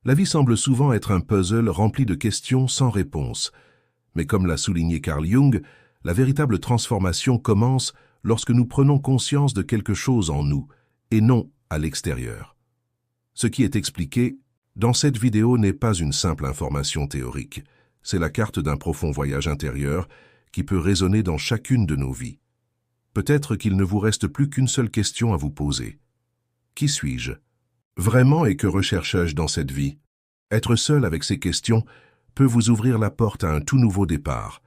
La vie semble souvent être un puzzle rempli de questions sans réponse. Mais comme l'a souligné Carl Jung, la véritable transformation commence lorsque nous prenons conscience de quelque chose en nous, et non à l'extérieur. Ce qui est expliqué dans cette vidéo n'est pas une simple information théorique, c'est la carte d'un profond voyage intérieur qui peut résonner dans chacune de nos vies. Peut-être qu'il ne vous reste plus qu'une seule question à vous poser. Qui suis-je vraiment et que recherche-je dans cette vie? Être seul avec ces questions peut vous ouvrir la porte à un tout nouveau départ.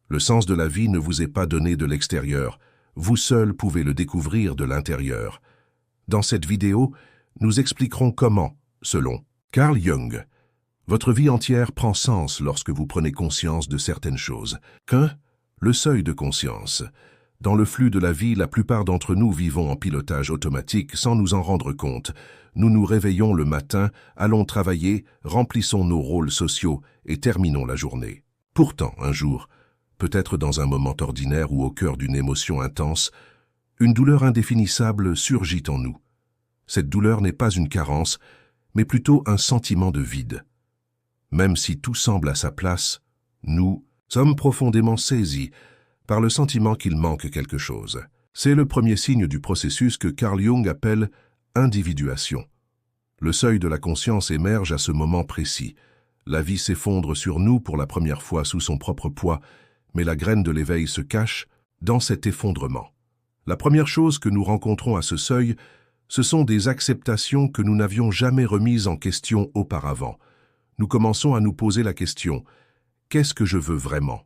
Le sens de la vie ne vous est pas donné de l'extérieur, vous seul pouvez le découvrir de l'intérieur. Dans cette vidéo, nous expliquerons comment, selon Carl Jung, votre vie entière prend sens lorsque vous prenez conscience de certaines choses. Le seuil de conscience. Dans le flux de la vie, la plupart d'entre nous vivons en pilotage automatique sans nous en rendre compte. Nous nous réveillons le matin, allons travailler, remplissons nos rôles sociaux et terminons la journée. Pourtant, un jour, peut-être dans un moment ordinaire ou au cœur d'une émotion intense, une douleur indéfinissable surgit en nous. Cette douleur n'est pas une carence, mais plutôt un sentiment de vide. Même si tout semble à sa place, nous sommes profondément saisis par le sentiment qu'il manque quelque chose. C'est le premier signe du processus que Carl Jung appelle individuation. Le seuil de la conscience émerge à ce moment précis. La vie s'effondre sur nous pour la première fois sous son propre poids, mais la graine de l'éveil se cache dans cet effondrement. La première chose que nous rencontrons à ce seuil, ce sont des acceptations que nous n'avions jamais remises en question auparavant. Nous commençons à nous poser la question « Qu'est-ce que je veux vraiment ?»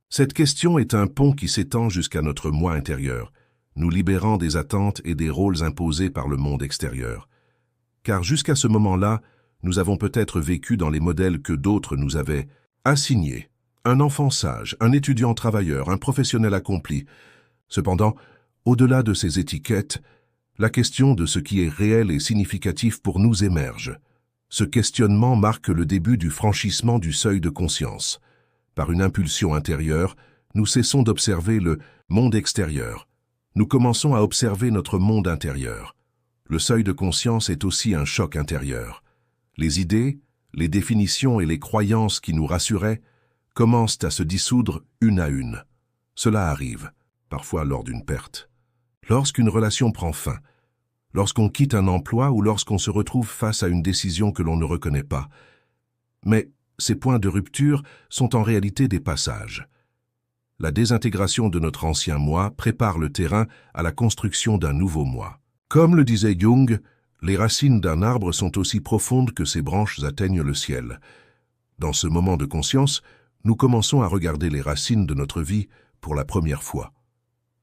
Cette question est un pont qui s'étend jusqu'à notre moi intérieur, nous libérant des attentes et des rôles imposés par le monde extérieur. Car jusqu'à ce moment-là, nous avons peut-être vécu dans les modèles que d'autres nous avaient assignés. Un enfant sage, un étudiant travailleur, un professionnel accompli. Cependant, au-delà de ces étiquettes, la question de ce qui est réel et significatif pour nous émerge. Ce questionnement marque le début du franchissement du seuil de conscience. Par une impulsion intérieure, nous cessons d'observer le monde extérieur. Nous commençons à observer notre monde intérieur. Le seuil de conscience est aussi un choc intérieur. Les idées, les définitions et les croyances qui nous rassuraient commencent à se dissoudre une à une. Cela arrive, parfois lors d'une perte. Lorsqu'une relation prend fin, lorsqu'on quitte un emploi ou lorsqu'on se retrouve face à une décision que l'on ne reconnaît pas. Mais ces points de rupture sont en réalité des passages. La désintégration de notre ancien moi prépare le terrain à la construction d'un nouveau moi. Comme le disait Jung, les racines d'un arbre sont aussi profondes que ses branches atteignent le ciel. Dans ce moment de conscience, nous commençons à regarder les racines de notre vie pour la première fois.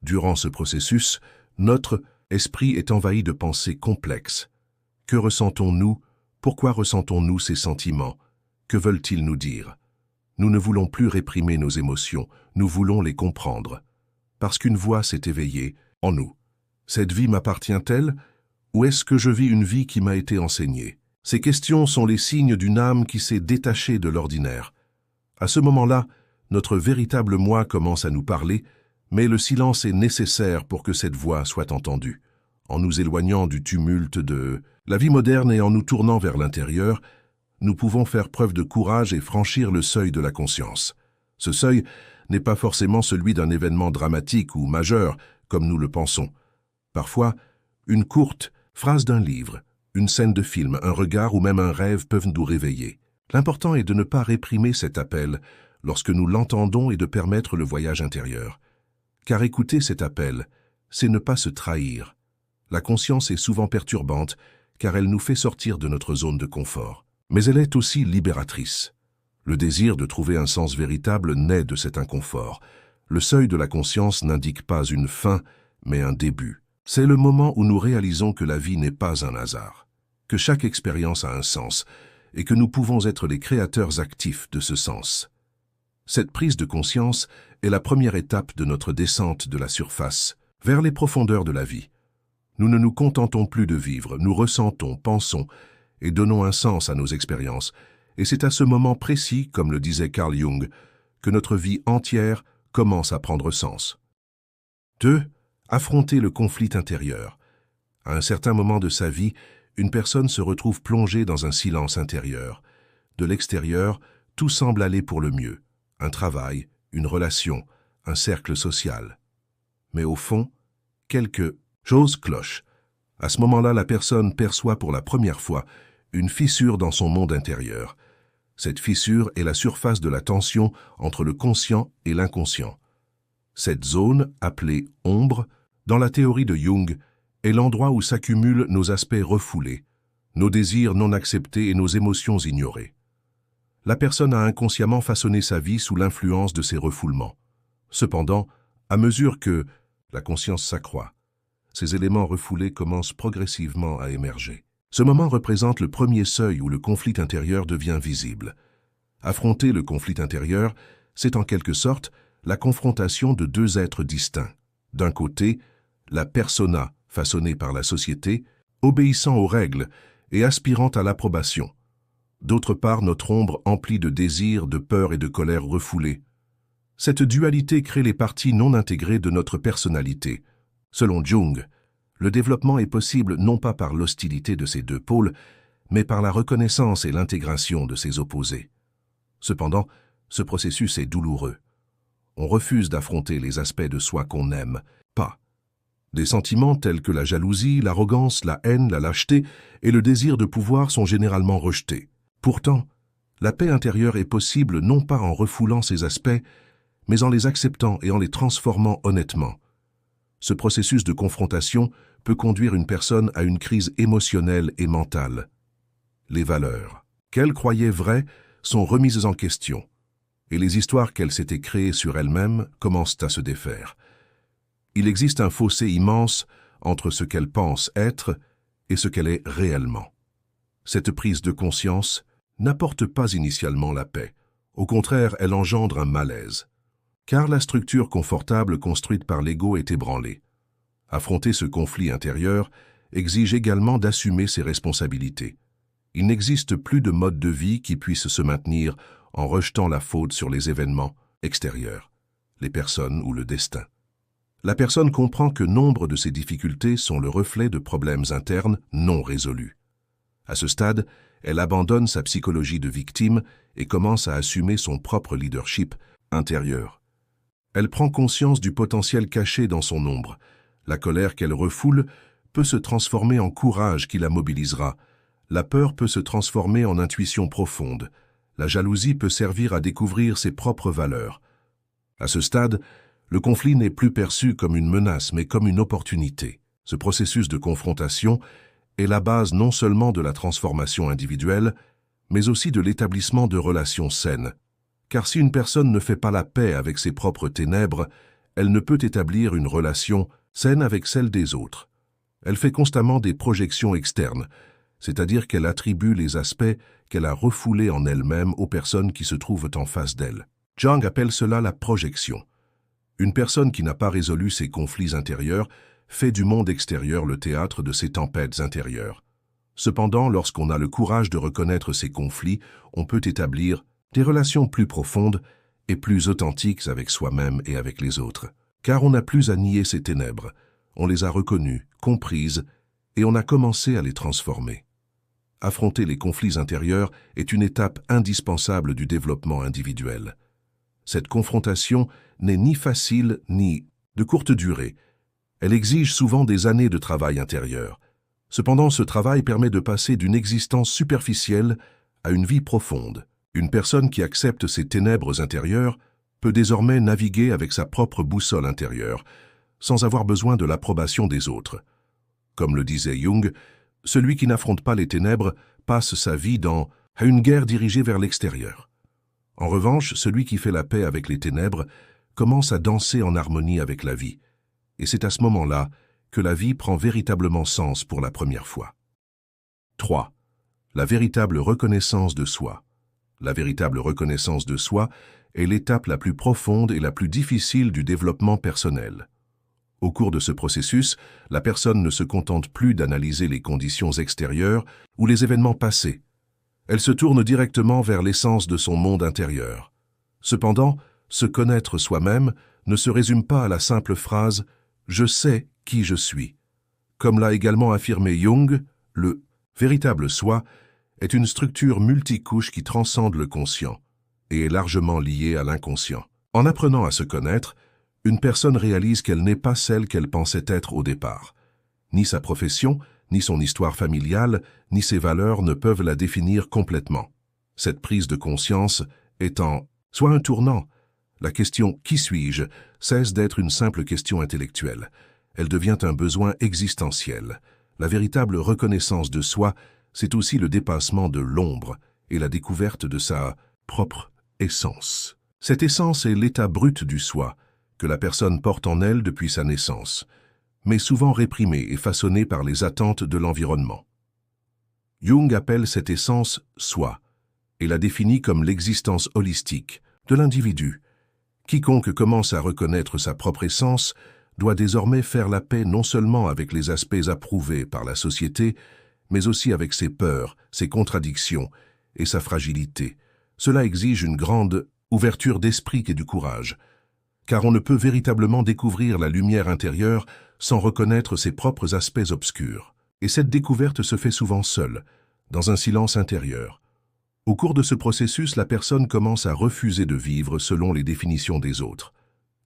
Durant ce processus, notre esprit est envahi de pensées complexes. Que ressentons-nous? Pourquoi ressentons-nous ces sentiments? Que veulent-ils nous dire? Nous ne voulons plus réprimer nos émotions, nous voulons les comprendre. Parce qu'une voix s'est éveillée en nous. Cette vie m'appartient-elle? Ou est-ce que je vis une vie qui m'a été enseignée? Ces questions sont les signes d'une âme qui s'est détachée de l'ordinaire. À ce moment-là, notre véritable moi commence à nous parler, mais le silence est nécessaire pour que cette voix soit entendue. En nous éloignant du tumulte de la vie moderne et en nous tournant vers l'intérieur, nous pouvons faire preuve de courage et franchir le seuil de la conscience. Ce seuil n'est pas forcément celui d'un événement dramatique ou majeur, comme nous le pensons. Parfois, une courte phrase d'un livre, une scène de film, un regard ou même un rêve peuvent nous réveiller. L'important est de ne pas réprimer cet appel lorsque nous l'entendons et de permettre le voyage intérieur. Car écouter cet appel, c'est ne pas se trahir. La conscience est souvent perturbante car elle nous fait sortir de notre zone de confort. Mais elle est aussi libératrice. Le désir de trouver un sens véritable naît de cet inconfort. Le seuil de la conscience n'indique pas une fin, mais un début. C'est le moment où nous réalisons que la vie n'est pas un hasard, que chaque expérience a un sens, et que nous pouvons être les créateurs actifs de ce sens. Cette prise de conscience est la première étape de notre descente de la surface vers les profondeurs de la vie. Nous ne nous contentons plus de vivre, nous ressentons, pensons et donnons un sens à nos expériences. Et c'est à ce moment précis, comme le disait Carl Jung, que notre vie entière commence à prendre sens. 2. Affronter le conflit intérieur. À un certain moment de sa vie, une personne se retrouve plongée dans un silence intérieur. De l'extérieur, tout semble aller pour le mieux. Un travail, une relation, un cercle social. Mais au fond, quelque chose cloche. À ce moment-là, la personne perçoit pour la première fois une fissure dans son monde intérieur. Cette fissure est la surface de la tension entre le conscient et l'inconscient. Cette zone, appelée ombre, dans la théorie de Jung, est l'endroit où s'accumulent nos aspects refoulés, nos désirs non acceptés et nos émotions ignorées. La personne a inconsciemment façonné sa vie sous l'influence de ces refoulements. Cependant, à mesure que la conscience s'accroît, ces éléments refoulés commencent progressivement à émerger. Ce moment représente le premier seuil où le conflit intérieur devient visible. Affronter le conflit intérieur, c'est en quelque sorte la confrontation de deux êtres distincts. D'un côté, la persona façonnée par la société, obéissant aux règles et aspirant à l'approbation. D'autre part, notre ombre emplie de désirs, de peurs et de colère refoulées. Cette dualité crée les parties non intégrées de notre personnalité. Selon Jung, le développement est possible non pas par l'hostilité de ces deux pôles, mais par la reconnaissance et l'intégration de ces opposés. Cependant, ce processus est douloureux. On refuse d'affronter les aspects de soi qu'on n'aime pas. Des sentiments tels que la jalousie, l'arrogance, la haine, la lâcheté et le désir de pouvoir sont généralement rejetés. Pourtant, la paix intérieure est possible non pas en refoulant ces aspects, mais en les acceptant et en les transformant honnêtement. Ce processus de confrontation peut conduire une personne à une crise émotionnelle et mentale. Les valeurs qu'elle croyait vraies sont remises en question, et les histoires qu'elle s'était créées sur elle-même commencent à se défaire. Il existe un fossé immense entre ce qu'elle pense être et ce qu'elle est réellement. Cette prise de conscience n'apporte pas initialement la paix. Au contraire, elle engendre un malaise. Car la structure confortable construite par l'ego est ébranlée. Affronter ce conflit intérieur exige également d'assumer ses responsabilités. Il n'existe plus de mode de vie qui puisse se maintenir en rejetant la faute sur les événements extérieurs, les personnes ou le destin. La personne comprend que nombre de ses difficultés sont le reflet de problèmes internes non résolus. À ce stade, elle abandonne sa psychologie de victime et commence à assumer son propre leadership intérieur. Elle prend conscience du potentiel caché dans son ombre. La colère qu'elle refoule peut se transformer en courage qui la mobilisera. La peur peut se transformer en intuition profonde. La jalousie peut servir à découvrir ses propres valeurs. À ce stade, le conflit n'est plus perçu comme une menace, mais comme une opportunité. Ce processus de confrontation est la base non seulement de la transformation individuelle, mais aussi de l'établissement de relations saines. Car si une personne ne fait pas la paix avec ses propres ténèbres, elle ne peut établir une relation saine avec celle des autres. Elle fait constamment des projections externes, c'est-à-dire qu'elle attribue les aspects qu'elle a refoulés en elle-même aux personnes qui se trouvent en face d'elle. Jung appelle cela la projection. Une personne qui n'a pas résolu ses conflits intérieurs fait du monde extérieur le théâtre de ses tempêtes intérieures. Cependant, lorsqu'on a le courage de reconnaître ces conflits, on peut établir des relations plus profondes et plus authentiques avec soi-même et avec les autres. Car on n'a plus à nier ces ténèbres, on les a reconnues, comprises, et on a commencé à les transformer. Affronter les conflits intérieurs est une étape indispensable du développement individuel. Cette confrontation n'est ni facile ni de courte durée. Elle exige souvent des années de travail intérieur. Cependant, ce travail permet de passer d'une existence superficielle à une vie profonde. Une personne qui accepte ses ténèbres intérieures peut désormais naviguer avec sa propre boussole intérieure, sans avoir besoin de l'approbation des autres. Comme le disait Jung, celui qui n'affronte pas les ténèbres passe sa vie dans une guerre dirigée vers l'extérieur. En revanche, celui qui fait la paix avec les ténèbres commence à danser en harmonie avec la vie. Et c'est à ce moment-là que la vie prend véritablement sens pour la première fois. 3. La véritable reconnaissance de soi. La véritable reconnaissance de soi est l'étape la plus profonde et la plus difficile du développement personnel. Au cours de ce processus, la personne ne se contente plus d'analyser les conditions extérieures ou les événements passés. Elle se tourne directement vers l'essence de son monde intérieur. Cependant, se connaître soi-même ne se résume pas à la simple phrase « je sais qui je suis ». Comme l'a également affirmé Jung, le Véritable soi est une structure multicouche qui transcende le conscient et est largement liée à l'inconscient. En apprenant à se connaître, une personne réalise qu'elle n'est pas celle qu'elle pensait être au départ. Ni sa profession, ni son histoire familiale, ni ses valeurs ne peuvent la définir complètement. Cette prise de conscience étant soit un tournant, la question « qui suis-je » cesse d'être une simple question intellectuelle. Elle devient un besoin existentiel. La véritable reconnaissance de soi, c'est aussi le dépassement de l'ombre et la découverte de sa propre essence. Cette essence est l'état brut du soi, que la personne porte en elle depuis sa naissance, mais souvent réprimée et façonnée par les attentes de l'environnement. Jung appelle cette essence « soi » et la définit comme l'existence holistique de l'individu. Quiconque commence à reconnaître sa propre essence doit désormais faire la paix non seulement avec les aspects approuvés par la société, mais aussi avec ses peurs, ses contradictions et sa fragilité. Cela exige une grande ouverture d'esprit et du courage, car on ne peut véritablement découvrir la lumière intérieure sans reconnaître ses propres aspects obscurs. Et cette découverte se fait souvent seule, dans un silence intérieur. Au cours de ce processus, la personne commence à refuser de vivre selon les définitions des autres.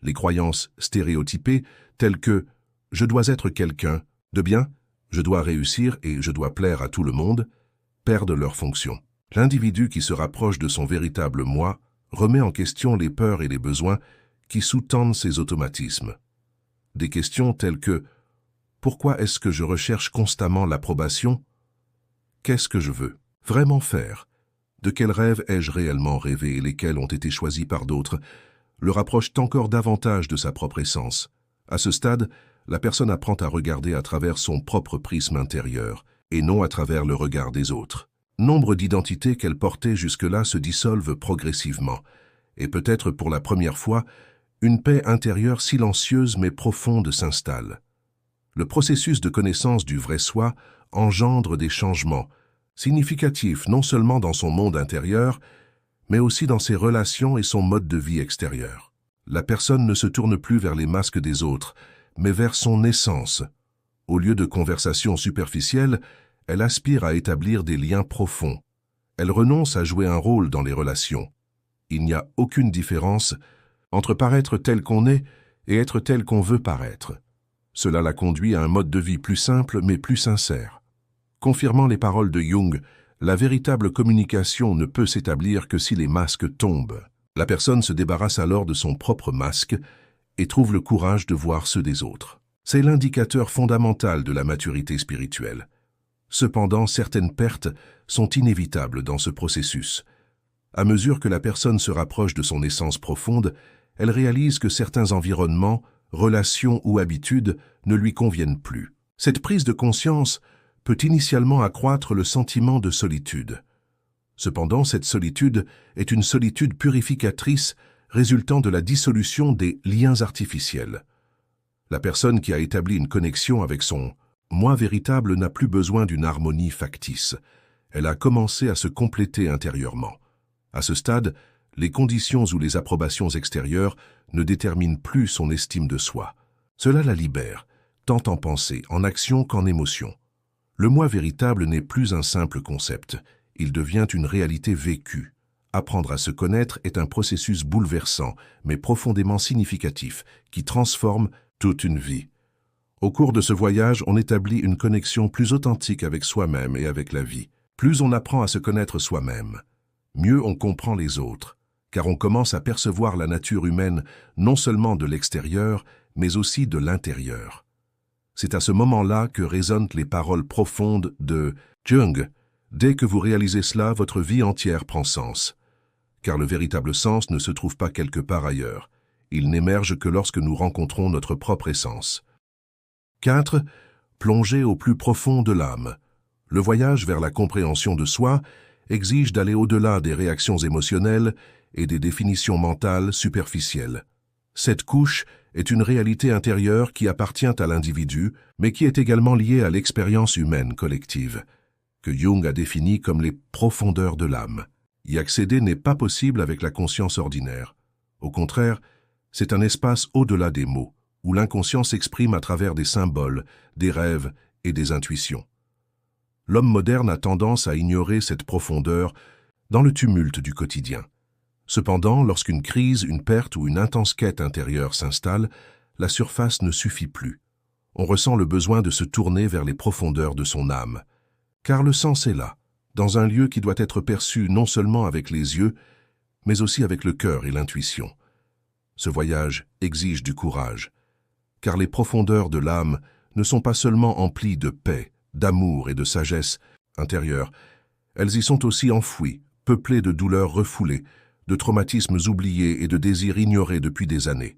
Les croyances stéréotypées, telles que « je dois être quelqu'un de bien », « je dois réussir et je dois plaire à tout le monde », perdent leur fonction. L'individu qui se rapproche de son véritable moi remet en question les peurs et les besoins qui sous-tendent ces automatismes. Des questions telles que « pourquoi est-ce que je recherche constamment l'approbation ? Qu'est-ce que je veux vraiment faire ? De quels rêves ai-je réellement rêvé et lesquels ont été choisis par d'autres ?» le rapprochent encore davantage de sa propre essence. À ce stade, la personne apprend à regarder à travers son propre prisme intérieur et non à travers le regard des autres. Nombre d'identités qu'elle portait jusque-là se dissolvent progressivement et peut-être pour la première fois, une paix intérieure silencieuse mais profonde s'installe. Le processus de connaissance du vrai soi engendre des changements significatifs non seulement dans son monde intérieur, mais aussi dans ses relations et son mode de vie extérieur. La personne ne se tourne plus vers les masques des autres, mais vers son essence. Au lieu de conversations superficielles, elle aspire à établir des liens profonds. Elle renonce à jouer un rôle dans les relations. Il n'y a aucune différence entre paraître tel qu'on est et être tel qu'on veut paraître. Cela la conduit à un mode de vie plus simple mais plus sincère. Confirmant les paroles de Jung, la véritable communication ne peut s'établir que si les masques tombent. La personne se débarrasse alors de son propre masque et trouve le courage de voir ceux des autres. C'est l'indicateur fondamental de la maturité spirituelle. Cependant, certaines pertes sont inévitables dans ce processus. À mesure que la personne se rapproche de son essence profonde, elle réalise que certains environnements, relations ou habitudes ne lui conviennent plus. Cette prise de conscience peut initialement accroître le sentiment de solitude. Cependant, cette solitude est une solitude purificatrice résultant de la dissolution des liens artificiels. La personne qui a établi une connexion avec son « moi véritable » n'a plus besoin d'une harmonie factice. Elle a commencé à se compléter intérieurement. À ce stade, les conditions ou les approbations extérieures ne déterminent plus son estime de soi. Cela la libère, tant en pensée, en action qu'en émotion. Le moi véritable n'est plus un simple concept, il devient une réalité vécue. Apprendre à se connaître est un processus bouleversant, mais profondément significatif, qui transforme toute une vie. Au cours de ce voyage, on établit une connexion plus authentique avec soi-même et avec la vie. Plus on apprend à se connaître soi-même, mieux on comprend les autres, car on commence à percevoir la nature humaine non seulement de l'extérieur, mais aussi de l'intérieur. C'est à ce moment-là que résonnent les paroles profondes de Jung. Dès que vous réalisez cela, votre vie entière prend sens. Car le véritable sens ne se trouve pas quelque part ailleurs. Il n'émerge que lorsque nous rencontrons notre propre essence. 4. Plonger au plus profond de l'âme. Le voyage vers la compréhension de soi exige d'aller au-delà des réactions émotionnelles et des définitions mentales superficielles. Cette couche est une réalité intérieure qui appartient à l'individu, mais qui est également liée à l'expérience humaine collective, que Jung a définie comme les profondeurs de l'âme. Y accéder n'est pas possible avec la conscience ordinaire. Au contraire, c'est un espace au-delà des mots, où l'inconscient s'exprime à travers des symboles, des rêves et des intuitions. L'homme moderne a tendance à ignorer cette profondeur dans le tumulte du quotidien. Cependant, lorsqu'une crise, une perte ou une intense quête intérieure s'installe, la surface ne suffit plus. On ressent le besoin de se tourner vers les profondeurs de son âme. Car le sens est là, dans un lieu qui doit être perçu non seulement avec les yeux, mais aussi avec le cœur et l'intuition. Ce voyage exige du courage, car les profondeurs de l'âme ne sont pas seulement emplies de paix, d'amour et de sagesse intérieure, elles y sont aussi enfouies, peuplées de douleurs refoulées, de traumatismes oubliés et de désirs ignorés depuis des années.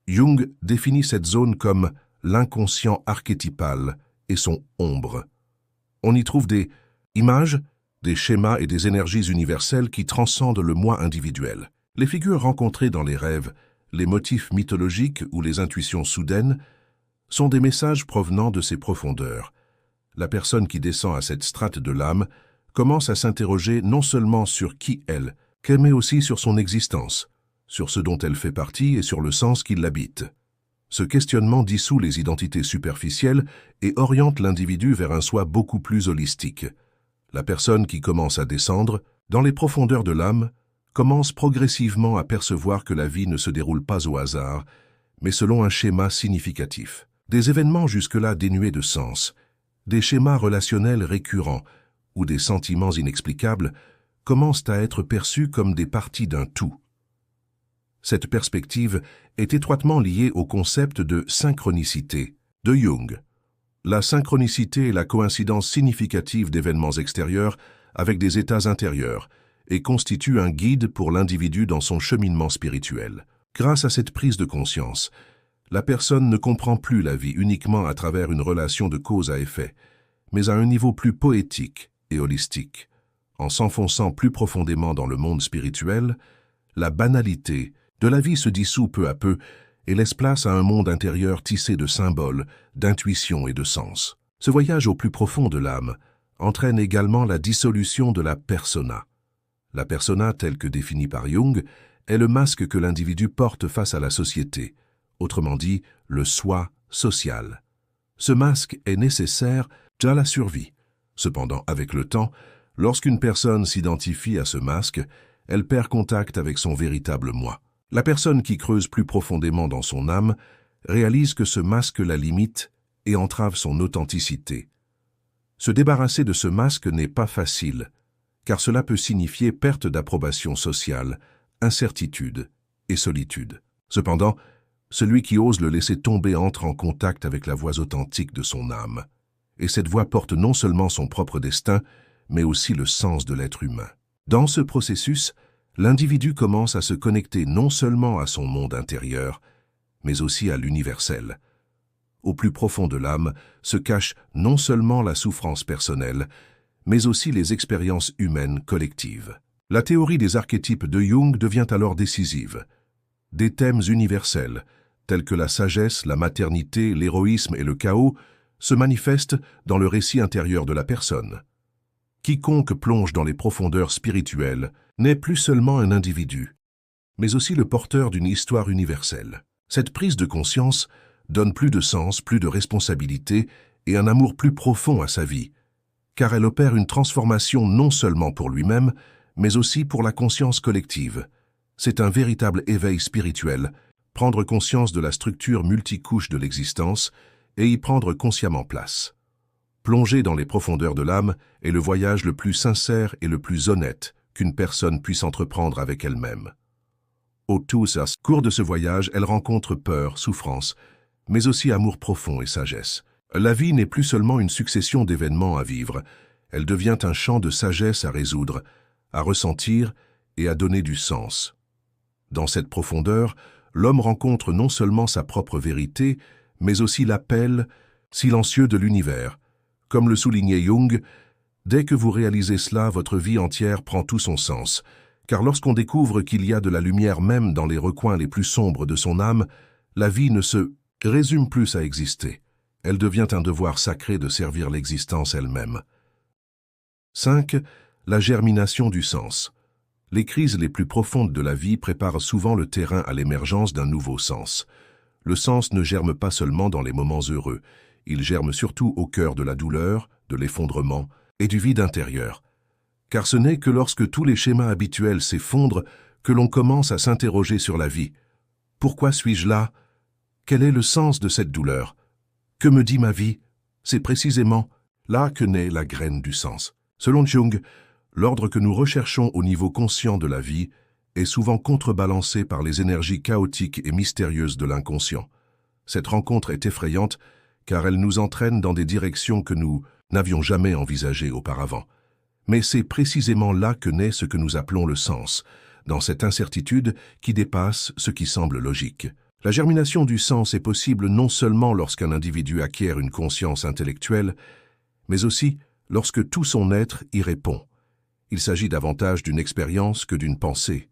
Jung définit cette zone comme l'inconscient archétypal et son ombre. On y trouve des images, des schémas et des énergies universelles qui transcendent le moi individuel. Les figures rencontrées dans les rêves, les motifs mythologiques ou les intuitions soudaines sont des messages provenant de ces profondeurs. La personne qui descend à cette strate de l'âme commence à s'interroger non seulement sur qui elle est, mais aussi sur son existence, sur ce dont elle fait partie et sur le sens qui l'habite. Ce questionnement dissout les identités superficielles et oriente l'individu vers un soi beaucoup plus holistique. La personne qui commence à descendre, dans les profondeurs de l'âme, commence progressivement à percevoir que la vie ne se déroule pas au hasard, mais selon un schéma significatif. Des événements jusque-là dénués de sens, des schémas relationnels récurrents ou des sentiments inexplicables commencent à être perçus comme des parties d'un tout. Cette perspective est étroitement liée au concept de synchronicité de Jung. La synchronicité est la coïncidence significative d'événements extérieurs avec des états intérieurs et constitue un guide pour l'individu dans son cheminement spirituel. Grâce à cette prise de conscience, la personne ne comprend plus la vie uniquement à travers une relation de cause à effet, mais à un niveau plus poétique et holistique. En s'enfonçant plus profondément dans le monde spirituel, la banalité de la vie se dissout peu à peu et laisse place à un monde intérieur tissé de symboles, d'intuition et de sens. Ce voyage au plus profond de l'âme entraîne également la dissolution de la persona. La persona, telle que définie par Jung, est le masque que l'individu porte face à la société, autrement dit, le soi social. Ce masque est nécessaire à la survie. Cependant, avec le temps, lorsqu'une personne s'identifie à ce masque, elle perd contact avec son véritable moi. La personne qui creuse plus profondément dans son âme réalise que ce masque la limite et entrave son authenticité. Se débarrasser de ce masque n'est pas facile, car cela peut signifier perte d'approbation sociale, incertitude et solitude. Cependant, celui qui ose le laisser tomber entre en contact avec la voix authentique de son âme. Et cette voix porte non seulement son propre destin, mais aussi le sens de l'être humain. Dans ce processus, l'individu commence à se connecter non seulement à son monde intérieur, mais aussi à l'universel. Au plus profond de l'âme se cache non seulement la souffrance personnelle, mais aussi les expériences humaines collectives. La théorie des archétypes de Jung devient alors décisive. Des thèmes universels, tels que la sagesse, la maternité, l'héroïsme et le chaos, se manifestent dans le récit intérieur de la personne. Quiconque plonge dans les profondeurs spirituelles n'est plus seulement un individu, mais aussi le porteur d'une histoire universelle. Cette prise de conscience donne plus de sens, plus de responsabilité et un amour plus profond à sa vie, car elle opère une transformation non seulement pour lui-même, mais aussi pour la conscience collective. C'est un véritable éveil spirituel, prendre conscience de la structure multicouche de l'existence et y prendre consciemment place. Plonger dans les profondeurs de l'âme est le voyage le plus sincère et le plus honnête qu'une personne puisse entreprendre avec elle-même. Au cours de ce voyage, elle rencontre peur, souffrance, mais aussi amour profond et sagesse. La vie n'est plus seulement une succession d'événements à vivre, elle devient un champ de sagesse à résoudre, à ressentir et à donner du sens. Dans cette profondeur, l'homme rencontre non seulement sa propre vérité, mais aussi l'appel silencieux de l'univers. Comme le soulignait Jung, dès que vous réalisez cela, votre vie entière prend tout son sens, car lorsqu'on découvre qu'il y a de la lumière même dans les recoins les plus sombres de son âme, la vie ne se résume plus à exister. Elle devient un devoir sacré de servir l'existence elle-même. 5. La germination du sens. Les crises les plus profondes de la vie préparent souvent le terrain à l'émergence d'un nouveau sens. Le sens ne germe pas seulement dans les moments heureux, il germe surtout au cœur de la douleur, de l'effondrement et du vide intérieur. Car ce n'est que lorsque tous les schémas habituels s'effondrent que l'on commence à s'interroger sur la vie. Pourquoi suis-je là? Quel est le sens de cette douleur? Que me dit ma vie? C'est précisément là que naît la graine du sens. Selon Jung, l'ordre que nous recherchons au niveau conscient de la vie est souvent contrebalancé par les énergies chaotiques et mystérieuses de l'inconscient. Cette rencontre est effrayante car elle nous entraîne dans des directions que nous n'avions jamais envisagées auparavant. Mais c'est précisément là que naît ce que nous appelons le sens, dans cette incertitude qui dépasse ce qui semble logique. La germination du sens est possible non seulement lorsqu'un individu acquiert une conscience intellectuelle, mais aussi lorsque tout son être y répond. Il s'agit davantage d'une expérience que d'une pensée.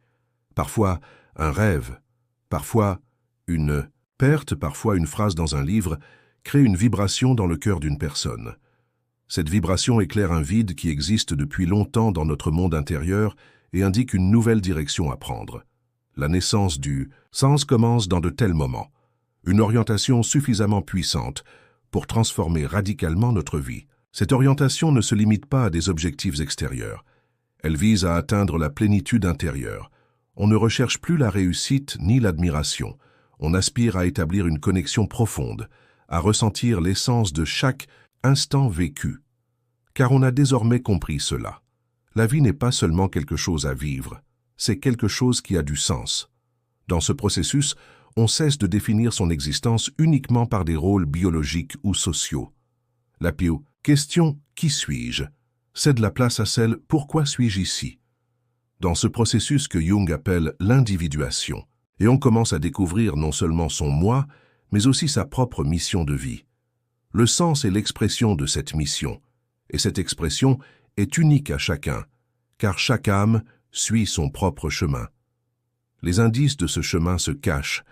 Parfois un rêve, parfois une perte, parfois une phrase dans un livre, crée une vibration dans le cœur d'une personne. Cette vibration éclaire un vide qui existe depuis longtemps dans notre monde intérieur et indique une nouvelle direction à prendre. La naissance du sens commence dans de tels moments, une orientation suffisamment puissante pour transformer radicalement notre vie. Cette orientation ne se limite pas à des objectifs extérieurs. Elle vise à atteindre la plénitude intérieure. On ne recherche plus la réussite ni l'admiration. On aspire à établir une connexion profonde, à ressentir l'essence de chaque instant vécu. Car on a désormais compris cela. La vie n'est pas seulement quelque chose à vivre, c'est quelque chose qui a du sens. Dans ce processus, on cesse de définir son existence uniquement par des rôles biologiques ou sociaux. La question « Qui suis-je » cède la place à celle « Pourquoi suis-je ici ?» Dans ce processus que Jung appelle l'individuation, et on commence à découvrir non seulement son moi, mais aussi sa propre mission de vie. Le sens est l'expression de cette mission, et cette expression est unique à chacun, car chaque âme suit son propre chemin. Les indices de ce chemin se cachent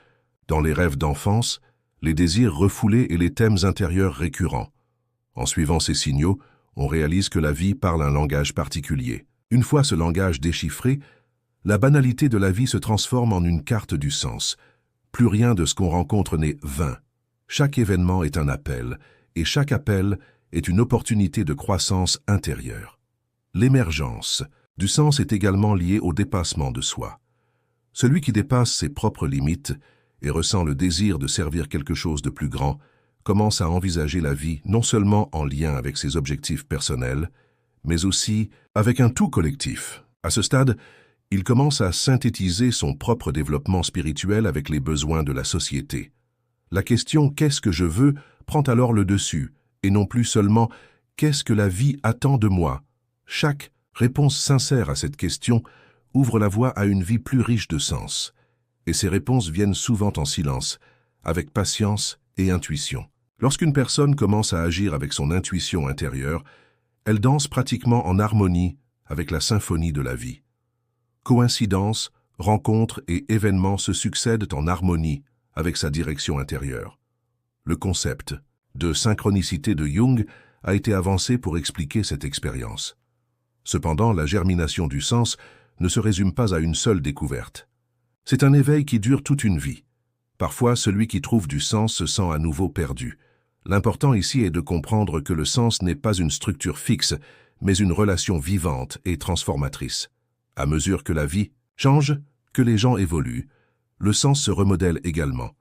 dans les rêves d'enfance, les désirs refoulés et les thèmes intérieurs récurrents. En suivant ces signaux, on réalise que la vie parle un langage particulier. Une fois ce langage déchiffré, la banalité de la vie se transforme en une carte du sens. Plus rien de ce qu'on rencontre n'est vain. Chaque événement est un appel, et chaque appel est une opportunité de croissance intérieure. L'émergence du sens est également liée au dépassement de soi. Celui qui dépasse ses propres limites et ressent le désir de servir quelque chose de plus grand commence à envisager la vie non seulement en lien avec ses objectifs personnels, mais aussi avec un tout collectif. À ce stade, il commence à synthétiser son propre développement spirituel avec les besoins de la société. La question « Qu'est-ce que je veux ?» prend alors le dessus, et non plus seulement « Qu'est-ce que la vie attend de moi ?» Chaque réponse sincère à cette question ouvre la voie à une vie plus riche de sens. Et ces réponses viennent souvent en silence, avec patience et intuition. Lorsqu'une personne commence à agir avec son intuition intérieure, elle danse pratiquement en harmonie avec la symphonie de la vie. Coïncidences, rencontres et événements se succèdent en harmonie avec sa direction intérieure. Le concept de synchronicité de Jung a été avancé pour expliquer cette expérience. Cependant, la germination du sens ne se résume pas à une seule découverte. C'est un éveil qui dure toute une vie. Parfois, celui qui trouve du sens se sent à nouveau perdu. L'important ici est de comprendre que le sens n'est pas une structure fixe, mais une relation vivante et transformatrice. À mesure que la vie change, que les gens évoluent, le sens se remodèle également.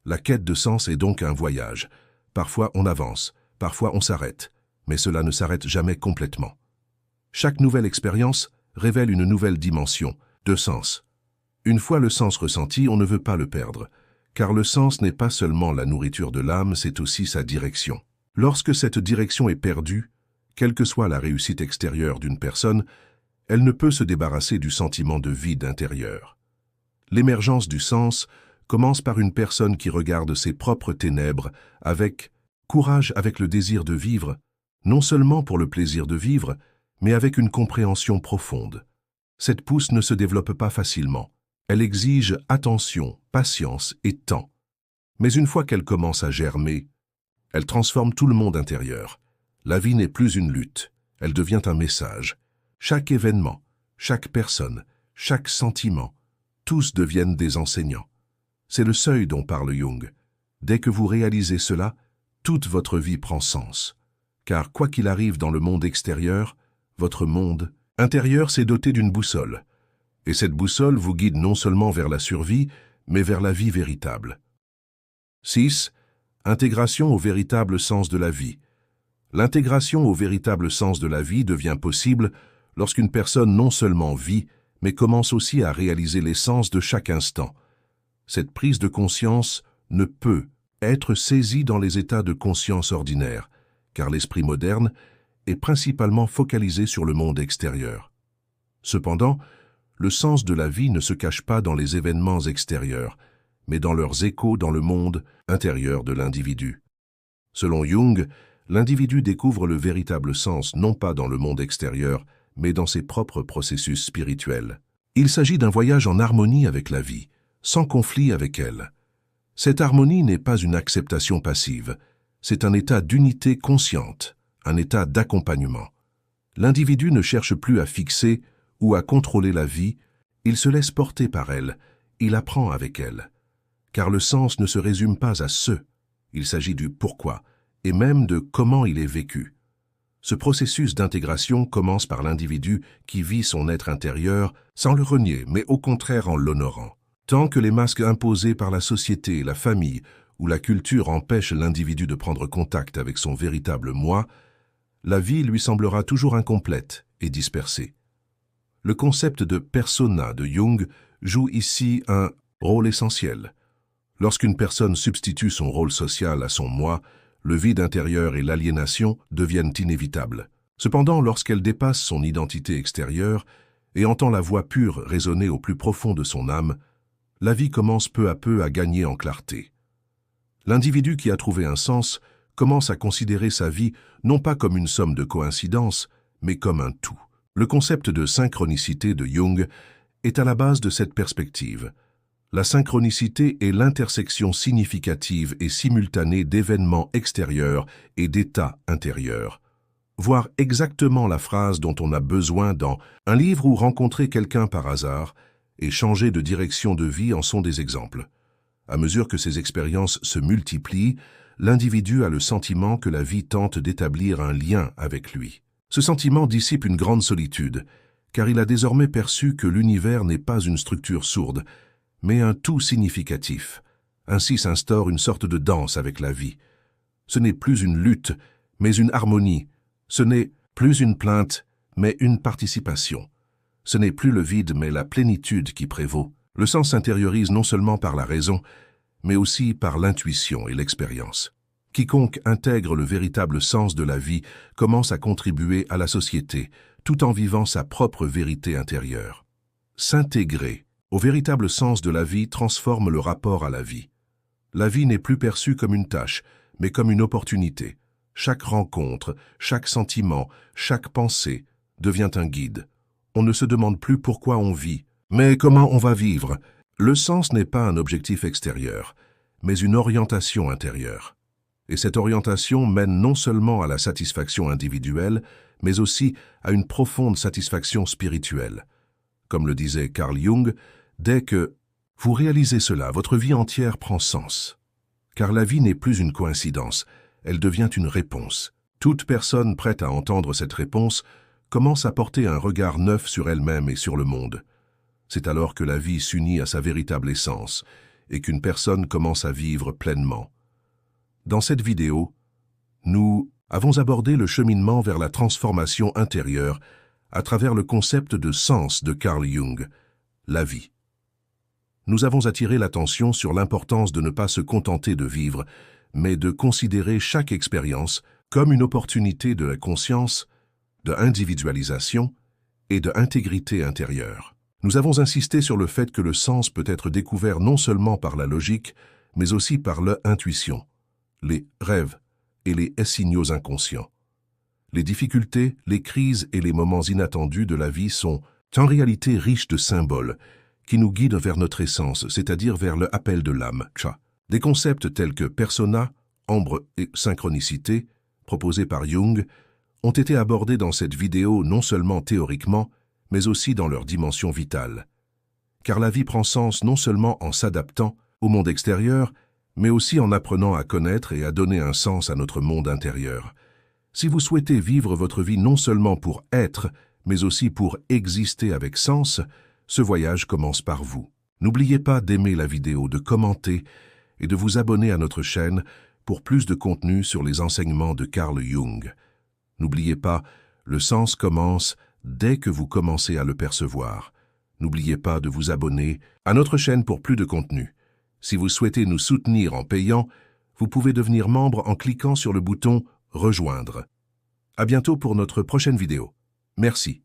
La quête de sens est donc un voyage. Parfois on avance, parfois on s'arrête, mais cela ne s'arrête jamais complètement. Chaque nouvelle expérience révèle une nouvelle dimension de sens. Une fois le sens ressenti, on ne veut pas le perdre, car le sens n'est pas seulement la nourriture de l'âme, c'est aussi sa direction. Lorsque cette direction est perdue, quelle que soit la réussite extérieure d'une personne, elle ne peut se débarrasser du sentiment de vide intérieur. L'émergence du sens commence par une personne qui regarde ses propres ténèbres avec courage, avec le désir de vivre, non seulement pour le plaisir de vivre, mais avec une compréhension profonde. Cette pousse ne se développe pas facilement. Elle exige attention, patience et temps. Mais une fois qu'elle commence à germer, elle transforme tout le monde intérieur. La vie n'est plus une lutte, elle devient un message. Chaque événement, chaque personne, chaque sentiment, tous deviennent des enseignants. C'est le seuil dont parle Jung. Dès que vous réalisez cela, toute votre vie prend sens. car quoi qu'il arrive dans le monde extérieur, votre monde intérieur s'est doté d'une boussole. Et cette boussole vous guide non seulement vers la survie, mais vers la vie véritable. 6. Intégration au véritable sens de la vie. L'intégration au véritable sens de la vie devient possible lorsqu'une personne non seulement vit, mais commence aussi à réaliser l'essence de chaque instant. Cette prise de conscience ne peut être saisie dans les états de conscience ordinaires, car l'esprit moderne est principalement focalisé sur le monde extérieur. Cependant, le sens de la vie ne se cache pas dans les événements extérieurs, mais dans leurs échos dans le monde intérieur de l'individu. Selon Jung, l'individu découvre le véritable sens non pas dans le monde extérieur, mais dans ses propres processus spirituels. Il s'agit d'un voyage en harmonie avec la vie, sans conflit avec elle. Cette harmonie n'est pas une acceptation passive, c'est un état d'unité consciente, un état d'accompagnement. L'individu ne cherche plus à fixer ou à contrôler la vie, il se laisse porter par elle, il apprend avec elle. Car le sens ne se résume pas à ce, il s'agit du pourquoi, et même de comment il est vécu. Ce processus d'intégration commence par l'individu qui vit son être intérieur sans le renier, mais au contraire en l'honorant. Tant que les masques imposés par la société, la famille ou la culture empêchent l'individu de prendre contact avec son véritable moi, la vie lui semblera toujours incomplète et dispersée. Le concept de persona de Jung joue ici un rôle essentiel. Lorsqu'une personne substitue son rôle social à son moi, le vide intérieur et l'aliénation deviennent inévitables. Cependant, lorsqu'elle dépasse son identité extérieure et entend la voix pure résonner au plus profond de son âme, la vie commence peu à peu à gagner en clarté. L'individu qui a trouvé un sens commence à considérer sa vie non pas comme une somme de coïncidences, mais comme un tout. Le concept de synchronicité de Jung est à la base de cette perspective. La synchronicité est l'intersection significative et simultanée d'événements extérieurs et d'états intérieurs. Voir exactement la phrase dont on a besoin dans un livre ou rencontrer quelqu'un par hasard et changer de direction de vie en sont des exemples. À mesure que ces expériences se multiplient, l'individu a le sentiment que la vie tente d'établir un lien avec lui. Ce sentiment dissipe une grande solitude, car il a désormais perçu que l'univers n'est pas une structure sourde, mais un tout significatif. Ainsi s'instaure une sorte de danse avec la vie. Ce n'est plus une lutte, mais une harmonie. Ce n'est plus une plainte, mais une participation. Ce n'est plus le vide, mais la plénitude qui prévaut. Le sens s'intériorise non seulement par la raison, mais aussi par l'intuition et l'expérience. Quiconque intègre le véritable sens de la vie commence à contribuer à la société, tout en vivant sa propre vérité intérieure. S'intégrer au véritable sens de la vie transforme le rapport à la vie. La vie n'est plus perçue comme une tâche, mais comme une opportunité. Chaque rencontre, chaque sentiment, chaque pensée devient un guide. On ne se demande plus pourquoi on vit, mais comment on va vivre. Le sens n'est pas un objectif extérieur, mais une orientation intérieure. Et cette orientation mène non seulement à la satisfaction individuelle, mais aussi à une profonde satisfaction spirituelle. Comme le disait Carl Jung, dès que vous réalisez cela, votre vie entière prend sens. Car la vie n'est plus une coïncidence, elle devient une réponse. Toute personne prête à entendre cette réponse commence à porter un regard neuf sur elle-même et sur le monde. C'est alors que la vie s'unit à sa véritable essence et qu'une personne commence à vivre pleinement. Dans cette vidéo, nous avons abordé le cheminement vers la transformation intérieure à travers le concept de sens de Carl Jung, la vie. Nous avons attiré l'attention sur l'importance de ne pas se contenter de vivre, mais de considérer chaque expérience comme une opportunité de la conscience, de individualisation et de intégrité intérieure. Nous avons insisté sur le fait que le sens peut être découvert non seulement par la logique, mais aussi par l'intuition, les rêves et les signaux inconscients. Les difficultés, les crises et les moments inattendus de la vie sont en réalité riches de symboles qui nous guident vers notre essence, c'est-à-dire vers le appel de l'âme, Cha. Des concepts tels que persona, ombre et synchronicité, proposés par Jung, ont été abordés dans cette vidéo non seulement théoriquement, mais aussi dans leur dimension vitale. Car la vie prend sens non seulement en s'adaptant au monde extérieur, mais aussi en apprenant à connaître et à donner un sens à notre monde intérieur. Si vous souhaitez vivre votre vie non seulement pour être, mais aussi pour exister avec sens, ce voyage commence par vous. N'oubliez pas d'aimer la vidéo, de commenter et de vous abonner à notre chaîne pour plus de contenu sur les enseignements de Carl Jung. N'oubliez pas, le sens commence dès que vous commencez à le percevoir. N'oubliez pas de vous abonner à notre chaîne pour plus de contenu. Si vous souhaitez nous soutenir en payant, vous pouvez devenir membre en cliquant sur le bouton « Rejoindre ». À bientôt pour notre prochaine vidéo. Merci.